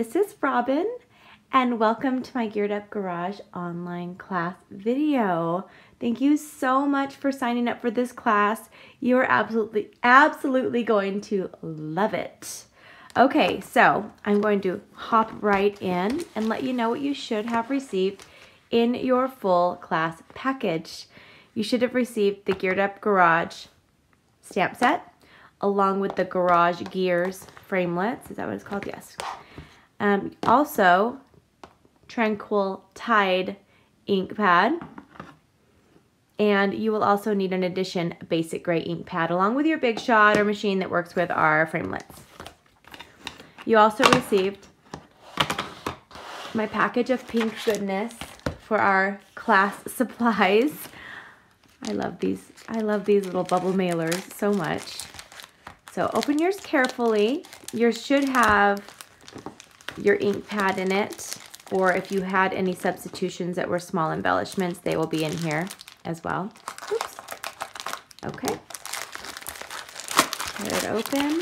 this is Robyn, and welcome to my Geared Up Garage online class video. Thank you so much for signing up for this class. You are absolutely going to love it. Okay, so I'm going to hop right in and let you know what you should have received in your full class package. You should have received the Geared Up Garage stamp set, along with the Garage Gears framelets. Is that what it's called? Yes. Also, Tranquil Tide ink pad. And you will also need an Edition basic gray ink pad, along with your Big Shot or machine that works with our framelets. You also received my package of pink goodness for our class supplies. I love these little bubble mailers so much. So open yours carefully. Yours should have your ink pad in it, or if you had any substitutions that were small embellishments, they will be in here as well. Oops. Okay. Tear it open.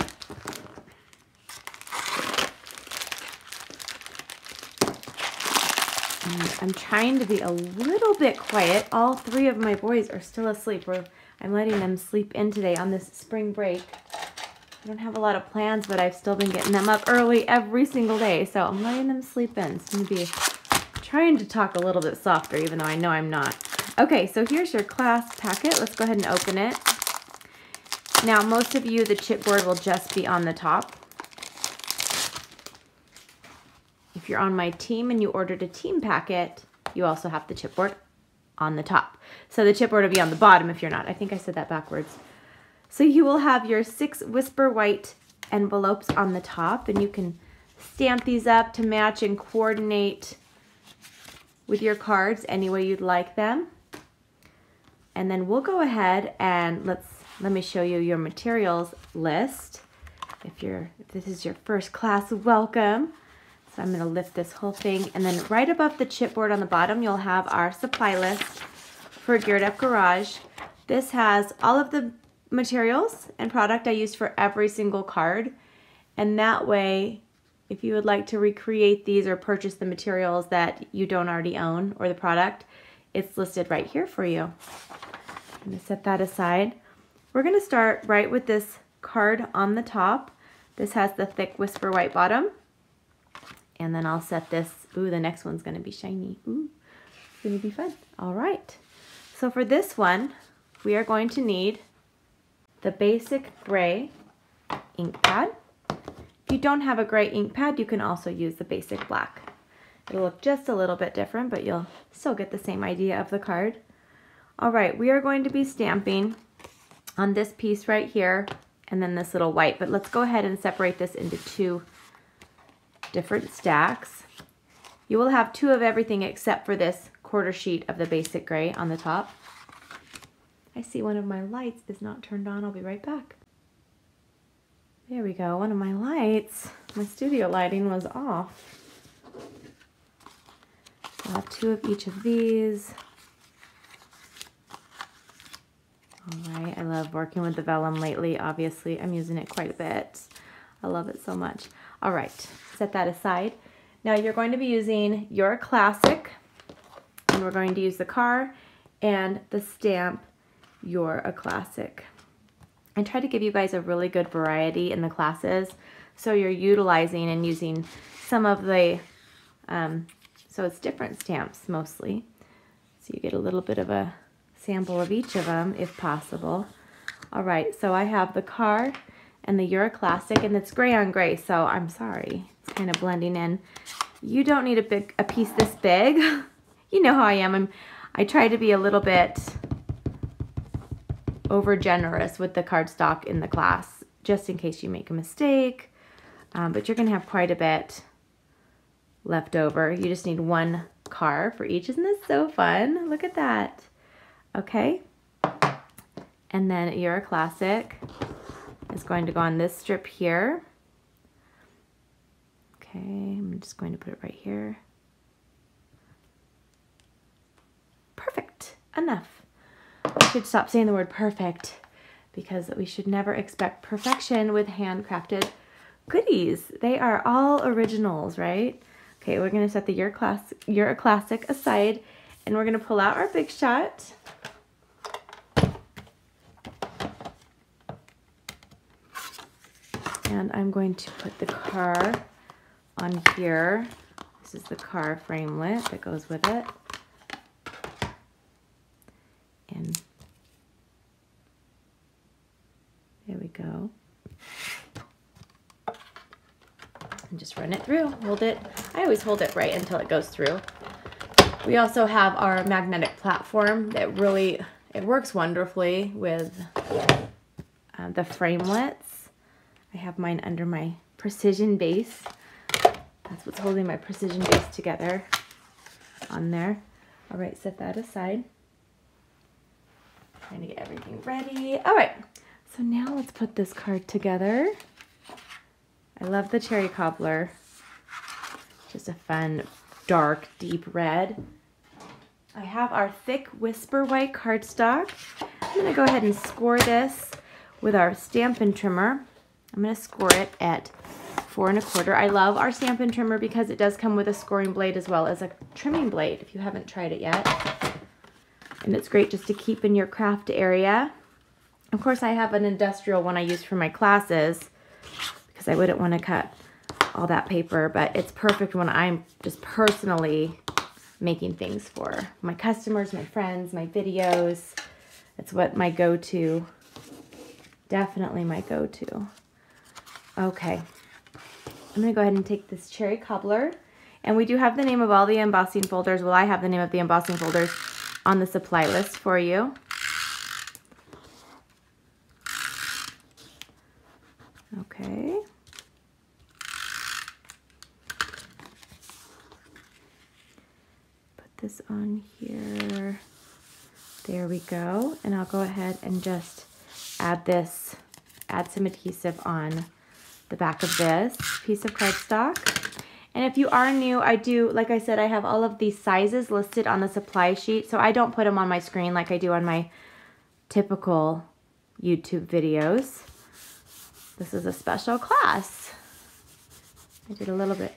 And I'm trying to be a little bit quiet. All three of my boys are still asleep. I'm letting them sleep in today on this spring break. I don't have a lot of plans, but I've still been getting them up early every single day, so I'm letting them sleep in. So I'm going to be trying to talk a little bit softer, even though I know I'm not. Okay, so here's your class packet. Let's go ahead and open it. Now, most of you, the chipboard will just be on the top. If you're on my team and you ordered a team packet, you also have the chipboard on the top. So the chipboard will be on the bottom if you're not. I think I said that backwards. So you will have your 6 Whisper White envelopes on the top, and you can stamp these up to match and coordinate with your cards any way you'd like them. And then we'll go ahead and let me show you your materials list. If this is your first class, welcome. So I'm going to lift this whole thing, and then right above the chipboard on the bottom, you'll have our supply list for Geared Up Garage. This has all of the materials and product I used for every single card, and that way, if you would like to recreate these or purchase the materials that you don't already own or the product, it's listed right here for you. I'm going to set that aside. We're going to start right with this card on the top. This has the thick Whisper White bottom, and then I'll set this. Ooh, the next one's going to be shiny. Ooh, it's going to be fun. All right. So for this one, we are going to need the basic gray ink pad. If you don't have a gray ink pad, you can also use the basic black. It'll look just a little bit different, but you'll still get the same idea of the card. All right, we are going to be stamping on this piece right here and then this little white, but let's go ahead and separate this into 2 different stacks. You will have 2 of everything except for this quarter sheet of the basic gray on the top. I see one of my lights is not turned on. I'll be right back. There we go. One of my lights, my studio lighting was off. I'll have 2 of each of these. All right. I love working with the vellum lately. Obviously, I'm using it quite a bit. I love it so much. All right. Set that aside. Now you're going to be using your classic, and we're going to use the car and the stamp You're a Classic. I try to give you guys a really good variety in the classes, so you're utilizing and using some of the, so it's different stamps mostly. So you get a little bit of a sample of each of them if possible. All right, so I have the car and the You're a Classic, and it's gray on gray, so I'm sorry. It's kind of blending in. You don't need a piece this big. You know how I am. I try to be a little bit over generous with the cardstock in the class, just in case you make a mistake, but you're gonna have quite a bit left over. You just need 1 car for each. Isn't this so fun? Look at that. Okay, and then You're a Classic is going to go on this strip here. Okay, I'm just going to put it right here. Perfect, enough. I should stop saying the word perfect, because we should never expect perfection with handcrafted goodies. They are all originals, right? Okay, we're gonna set the You're a Classic aside, and we're gonna pull out our Big Shot. And I'm going to put the car on here. This is the car framelit that goes with it. And there we go. And just run it through, hold it. I always hold it right until it goes through. We also have our magnetic platform that really, it works wonderfully with the framelits. I have mine under my precision base. That's what's holding my precision base together on there. All right, set that aside. Trying to get everything ready. All right, so now let's put this card together. I love the cherry cobbler. Just a fun, dark, deep red. I have our thick Whisper White cardstock. I'm gonna go ahead and score this with our Stampin' Trimmer. I'm gonna score it at 4 1/4. I love our Stampin' Trimmer because it does come with a scoring blade as well as a trimming blade if you haven't tried it yet. And it's great just to keep in your craft area. Of course, I have an industrial one I use for my classes because I wouldn't want to cut all that paper, but it's perfect when I'm just personally making things for my customers, my friends, my videos. It's what my go-to, definitely my go-to. Okay, I'm gonna go ahead and take this cherry cobbler, and we do have the name of all the embossing folders. Well, I have the name of the embossing folders on the supply list for you. Okay. Put this on here. There we go. And I'll go ahead and just add some adhesive on the back of this piece of cardstock. And if you are new, I do, like I said, I have all of these sizes listed on the supply sheet, so I don't put them on my screen like I do on my typical YouTube videos. This is a special class. I did a little bit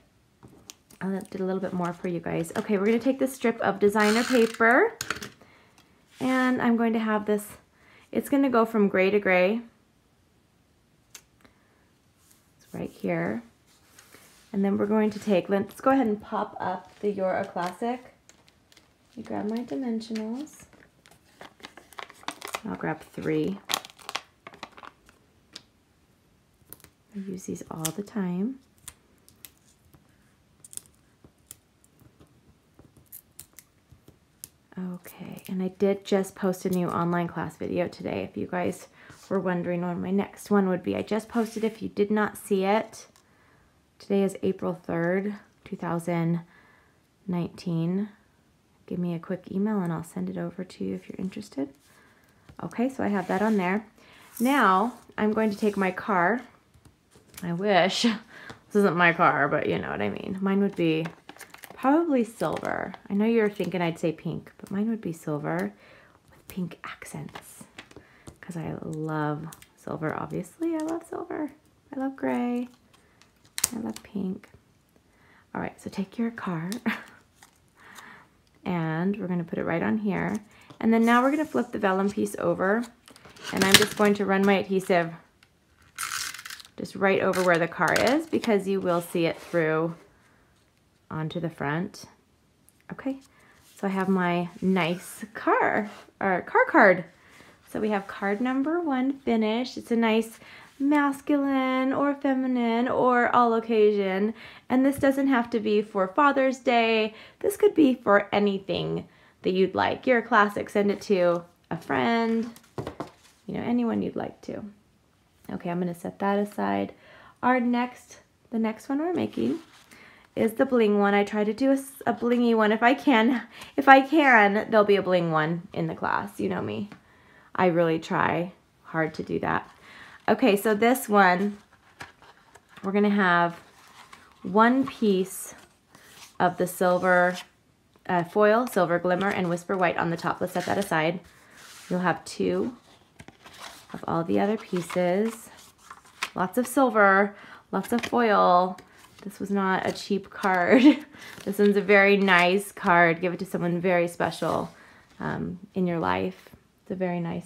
more for you guys. Okay, we're gonna take this strip of designer paper, and I'm going to have this, it's gonna go from gray to gray. It's right here. And then we're going to take, let's go ahead and pop up the You're a Classic. Let me grab my dimensionals. I'll grab 3. I use these all the time. Okay, and I did just post a new online class video today. If you guys were wondering when my next one would be, I just posted. If you did not see it, today is April 3rd, 2019. Give me a quick email and I'll send it over to you if you're interested. Okay, so I have that on there. Now, I'm going to take my car. I wish this isn't my car, but you know what I mean. Mine would be probably silver. I know you're thinking I'd say pink, but mine would be silver with pink accents because I love silver, obviously. I love silver. I love gray. I love pink. All right, so take your car and we're gonna put it right on here. And then now we're gonna flip the vellum piece over, and I'm just going to run my adhesive just right over where the car is because you will see it through onto the front. Okay, so I have my nice car card. So we have card number 1 finished. It's a nice masculine or feminine or all occasion, and this doesn't have to be for Father's Day. This could be for anything that you'd like. You're a Classic, send it to a friend, you know, anyone you'd like to. Okay, I'm gonna set that aside. The next one we're making is the bling one. I try to do a blingy one if I can. If I can, there'll be a bling one in the class. You know me. I really try hard to do that. Okay, so this one, we're gonna have 1 piece of the silver foil, silver glimmer, and Whisper White on the top. Let's set that aside. You'll have 2 of all the other pieces. Lots of silver, Lots of foil. This was not a cheap card. This one's a very nice card. Give it to someone very special in your life. It's a very nice.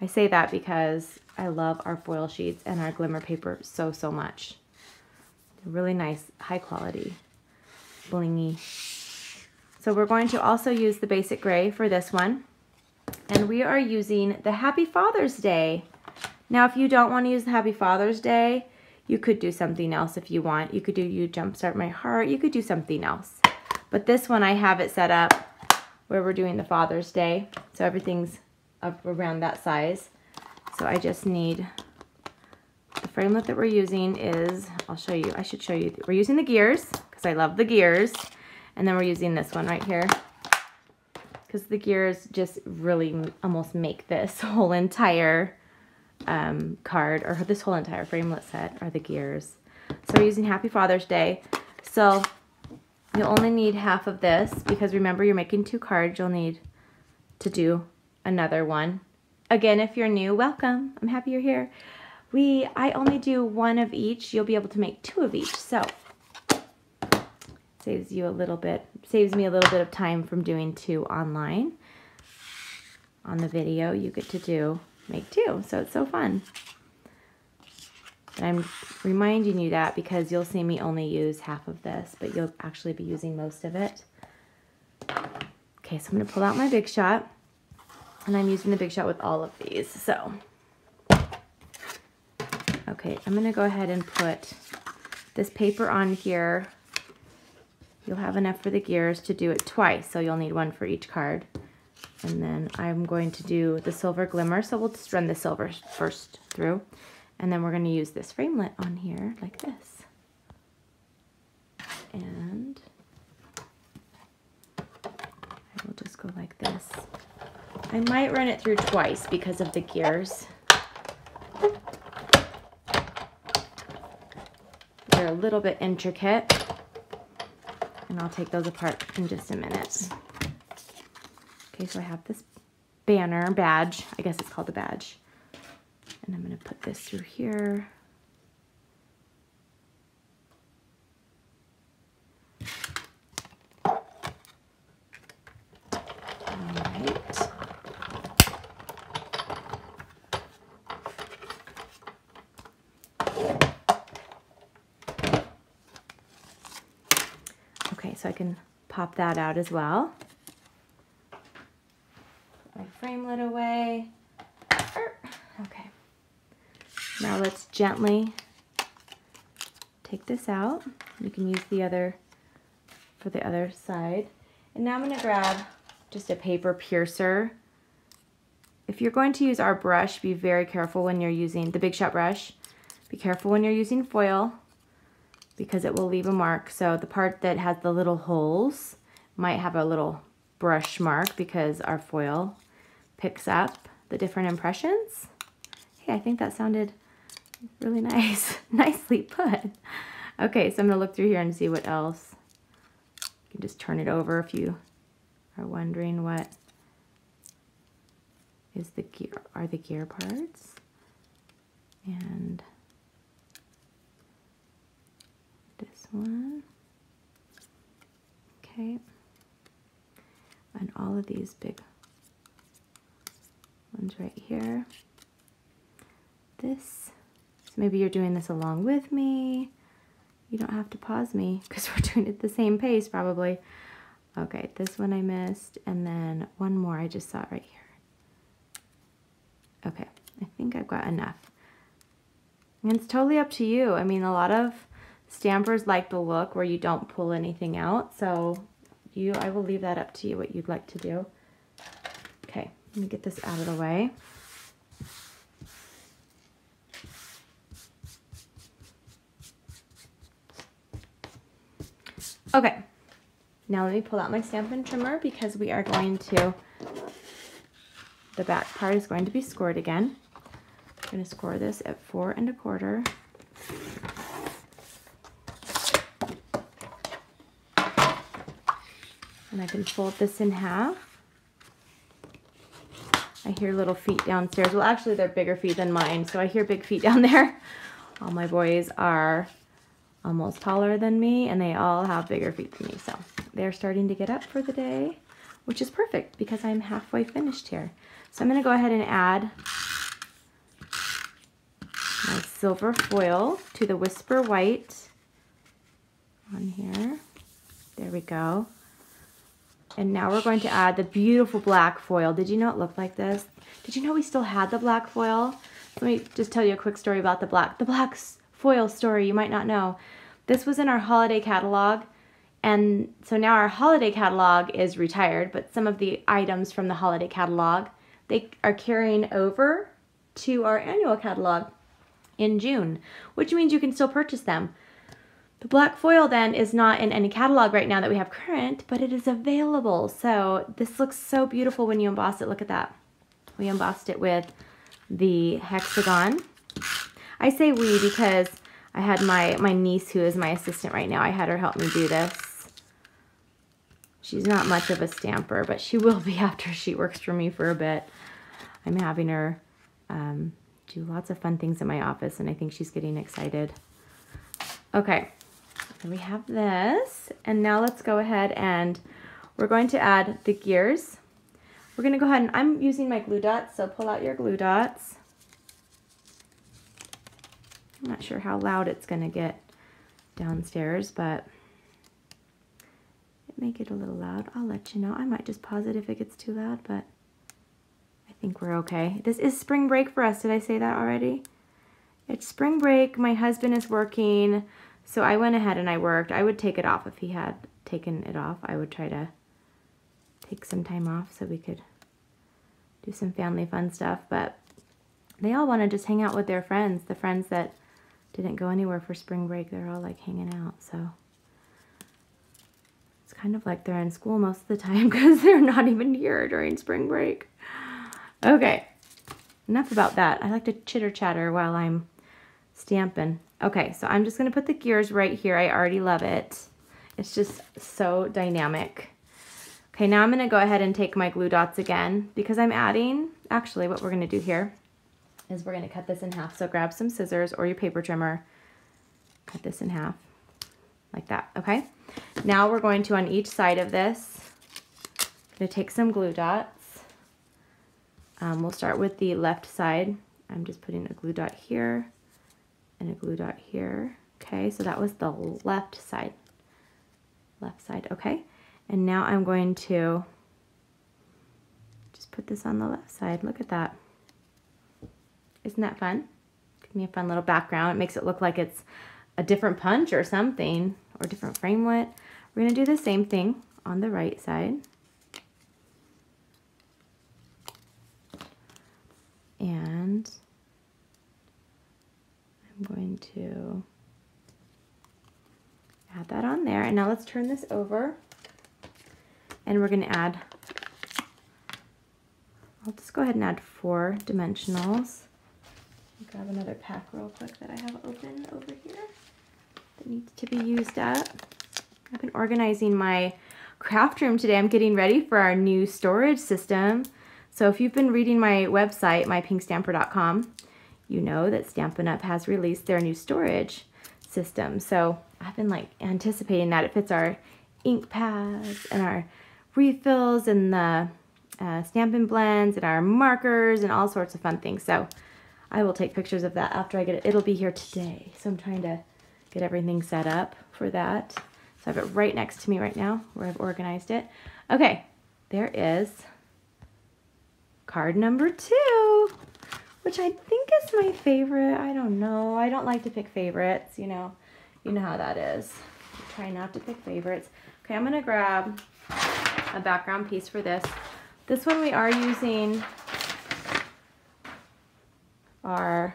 I say that because I love our foil sheets and our glimmer paper so much. Really nice, high quality, blingy. So we're going to also use the basic gray for this one. And we are using the Happy Father's Day. Now, if you don't want to use the Happy Father's Day, you could do something else if you want. You could do You Jumpstart My Heart. You could do something else. But this one, I have it set up where we're doing the Father's Day. So everything's up around that size. So I just need, the framelit that we're using is, I'll show you, I should show you. We're using the gears, because I love the gears. And then we're using this one right here, because the gears just really almost make this whole entire card, or this whole entire framelit set are the gears. So we're using Happy Father's Day. So you'll only need half of this, because remember, you're making 2 cards. You'll need to do another one. Again, if you're new, welcome. I'm happy you're here. I only do 1 of each. You'll be able to make 2 of each. So saves me a little bit of time from doing 2 online. On the video, you get to make 2, so it's so fun. And I'm reminding you that because you'll see me only use half of this, but you'll actually be using most of it. Okay, so I'm going to pull out my Big Shot, and I'm using the Big Shot with all of these. So, okay, I'm going to go ahead and put this paper on here. You'll have enough for the gears to do it twice, so you'll need 1 for each card. And then I'm going to do the silver glimmer, so we'll just run the silver first through. And then we're going to use this framelit on here like this. And I will just go like this. I might run it through twice because of the gears. They're a little bit intricate. And I'll take those apart in just a minute. Okay, so I have this badge. I guess it's called a badge. And I'm going to put this through here. All right. Okay, so I can pop that out as well. Put my framelit away. Okay. Now let's gently take this out. You can use the other for the other side. And now I'm going to grab just a paper piercer. If you're going to use our brush, be very careful when you're using the Big Shot brush. Be careful when you're using foil, because it will leave a mark. So the part that has the little holes might have a little brush mark because our foil picks up the different impressions. Hey, I think that sounded really nice. Nicely put. Okay, so I'm gonna look through here and see what else. You can just turn it over if you are wondering what is the gear, are the gear parts. And this one. Okay. And all of these big ones right here. This. So maybe you're doing this along with me. You don't have to pause me because we're doing it at the same pace probably. Okay, this one I missed, and then one more I just saw right here. Okay, I think I've got enough. And it's totally up to you. I mean, a lot of stampers like the look where you don't pull anything out, so I will leave that up to you what you'd like to do. Okay, let me get this out of the way. Okay, now let me pull out my Stampin' Trimmer because we are going to, the back part is going to be scored again. I'm going to score this at 4 1/4. And I can fold this in half. I hear little feet downstairs. Well, actually, they're bigger feet than mine, so I hear big feet down there. All my boys are almost taller than me, and they all have bigger feet than me. So they're starting to get up for the day, which is perfect because I'm halfway finished here. So I'm going to go ahead and add my silver foil to the Whisper White on here. There we go. And now we're going to add the beautiful black foil. Did you know it looked like this? Did you know we still had the black foil? Let me just tell you a quick story about the black foil story you might not know. This was in our holiday catalog, and so now our holiday catalog is retired, but some of the items from the holiday catalog, they are carrying over to our annual catalog in June, which means you can still purchase them. The black foil then is not in any catalog right now that we have current, but it is available. So this looks so beautiful when you emboss it. Look at that. We embossed it with the hexagon. I say we because I had my niece, who is my assistant right now, I had her help me do this. She's not much of a stamper, but she will be after she works for me for a bit. I'm having her do lots of fun things in my office, and I think she's getting excited. Okay, so we have this, and now let's go ahead and we're going to add the gears. We're going to go ahead and I'm using my glue dots, so pull out your glue dots. I'm not sure how loud it's going to get downstairs, but it may get a little loud. I'll let you know. I might just pause it if it gets too loud, but I think we're okay. This is spring break for us. Did I say that already? It's spring break. My husband is working, so I went ahead and I worked. I would take it off if he had taken it off. I would try to take some time off so we could do some family fun stuff, but they all want to just hang out with their friends, the friends that didn't go anywhere for spring break. They're all like hanging out, so it's kind of like they're in school most of the time because they're not even here during spring break. Okay, enough about that. I like to chitter chatter while I'm stamping. Okay, so I'm just going to put the gears right here. I already love it. It's just so dynamic. Okay, now I'm going to go ahead and take my glue dots again because I'm adding, actually what we're going to do here is we're going to cut this in half. So grab some scissors or your paper trimmer, cut this in half like that, okay? Now we're going to, on each side of this, going to take some glue dots. We'll start with the left side. I'm just putting a glue dot here and a glue dot here. Okay, so that was the left side. Left side, okay. And now I'm going to just put this on the left side. Look at that. Isn't that fun? Give me a fun little background. It makes it look like it's a different punch or something, or different framelit. We're going to do the same thing on the right side. And I'm going to add that on there. And now let's turn this over. And we're going to add, I'll just go ahead and add 4 dimensionals. Grab another pack real quick that I have open over here that needs to be used up. I've been organizing my craft room today. I'm getting ready for our new storage system. So if you've been reading my website, mypinkstamper.com, you know that Stampin' Up! Has released their new storage system. So I've been like anticipating that. It fits our ink pads and our refills and the Stampin' Blends and our markers and all sorts of fun things. So I will take pictures of that after I get it. It'll be here today. So I'm trying to get everything set up for that. So I have it right next to me right now where I've organized it. Okay, there is card number 2, which I think is my favorite. I don't know. I don't like to pick favorites, you know how that is. I try not to pick favorites. Okay, I'm gonna grab a background piece for this. This one we are using our,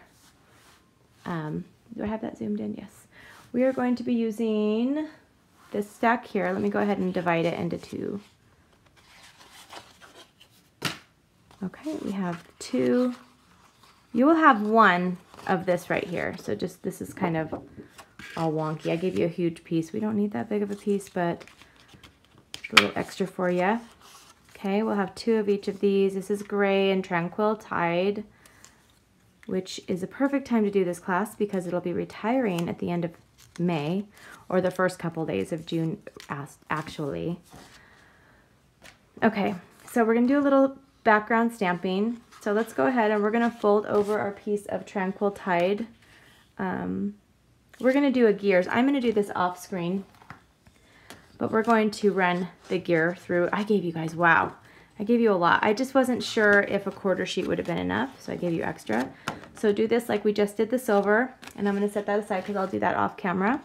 do I have that zoomed in? Yes. We are going to be using this stack here. Let me go ahead and divide it into 2. Okay, we have 2. You will have 1 of this right here. So just, this is kind of all wonky. I gave you a huge piece. We don't need that big of a piece, but a little extra for you. Okay, we'll have 2 of each of these. This is Gray and Tranquil Tide. which is a perfect time to do this class because it'll be retiring at the end of May, or the first couple days of June, actually. Okay, so we're gonna do a little background stamping. So let's go ahead and we're gonna fold over our piece of Tranquil Tide. We're gonna do a gears. I'm gonna do this off screen, but we're going to run the gear through. I gave you guys, wow, I gave you a lot. I just wasn't sure if a quarter sheet would have been enough, so I gave you extra. So do this like we just did the silver, and I'm gonna set that aside because I'll do that off camera.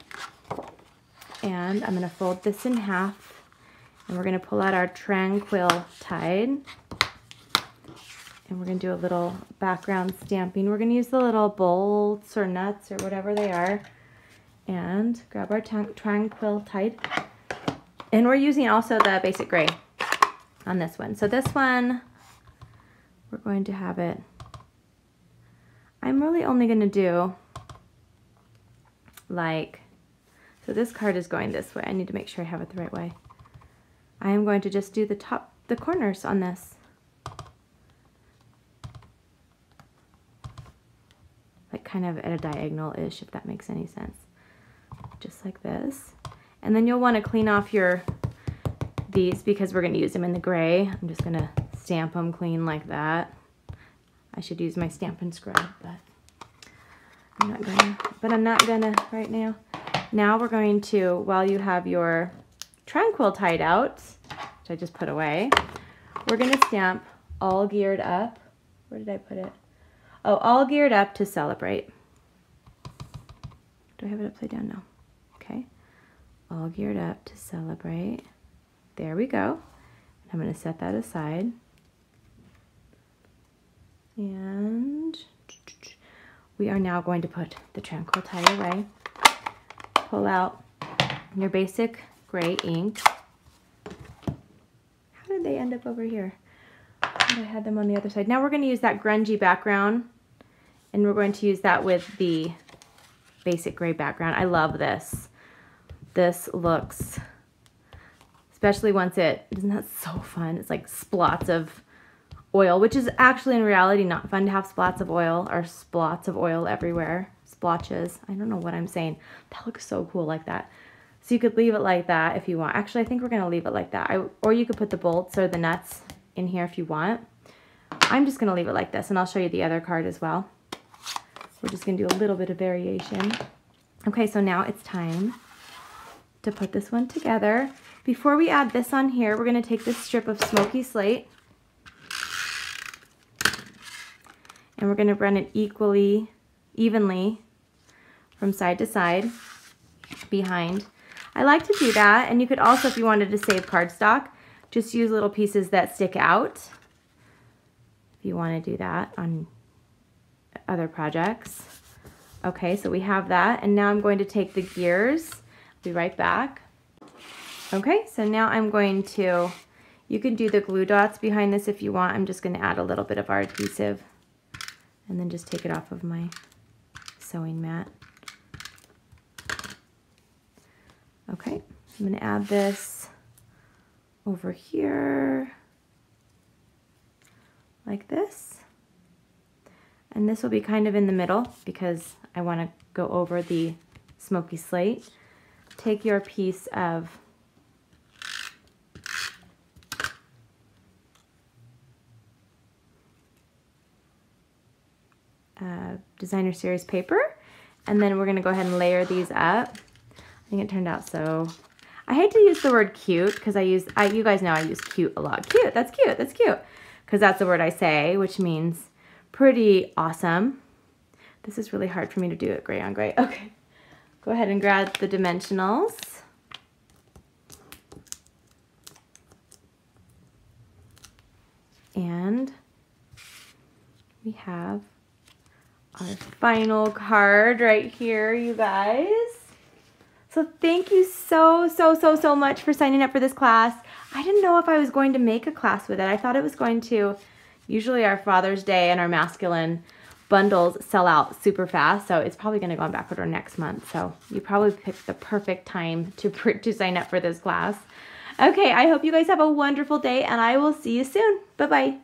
And I'm gonna fold this in half, and we're gonna pull out our Tranquil Tide. And we're gonna do a little background stamping. We're gonna use the little bolts or nuts or whatever they are. And grab our Tranquil Tide. And we're using also the basic gray on this one. So this one, we're going to have it, I'm really only gonna do like, so this card is going this way. I need to make sure I have it the right way. I am going to just do the corners on this. Like kind of at a diagonal-ish, if that makes any sense. Just like this. And then you'll want to clean off these because we're going to use them in the gray. I'm just going to stamp them clean like that. I should use my Stampin' Scrub, but I'm not gonna right now. Now we're going to, while you have your Tranquil Tide out, which I just put away, we're going to stamp All Geared Up. Where did I put it? Oh, All Geared Up to Celebrate. Do I have it upside down? No. Okay. All Geared Up to Celebrate. There we go. I'm going to set that aside. And we are now going to put the Tranquil Tide away. Pull out your basic gray ink. How did they end up over here? I had them on the other side. Now we're going to use that grungy background, and we're going to use that with the basic gray background. I love this. This looks, especially once isn't that so fun? It's like splots of oil, which is actually in reality not fun to have splots of oil or splots of oil everywhere. Splotches. I don't know what I'm saying. That looks so cool like that. So you could leave it like that if you want. Actually, I think we're going to leave it like that. Or you could put the bolts or the nuts in here if you want. I'm just going to leave it like this, and I'll show you the other card as well. We're just going to do a little bit of variation. Okay, so now it's time to put this one together. Before we add this on here, we're going to take this strip of smoky slate, and we're going to run it evenly from side to side behind. I like to do that, and you could also, if you wanted to save cardstock, just use little pieces that stick out if you want to do that on other projects. Okay, so we have that, and now I'm going to take the gears. I'll be right back. Okay, so now I'm going to, you can do the glue dots behind this if you want. I'm just going to add a little bit of our adhesive and then just take it off of my sewing mat. Okay, I'm going to add this over here like this. And this will be kind of in the middle because I want to go over the smoky slate. Take your piece of designer series paper, and then we're going to go ahead and layer these up. I think it turned out so. I hate to use the word cute because you guys know I use cute a lot. Cute, that's cute, that's cute. Because that's the word I say, which means pretty awesome. This is really hard for me to do it gray on gray. Okay, go ahead and grab the dimensionals. And we have our final card right here, you guys. So thank you so much for signing up for this class. I didn't know if I was going to make a class with it. I thought it was going to, usually our Father's Day and our masculine bundles sell out super fast, so it's probably going to go on back order next month. So you probably picked the perfect time to sign up for this class. Okay, I hope you guys have a wonderful day, and I will see you soon. Bye-bye.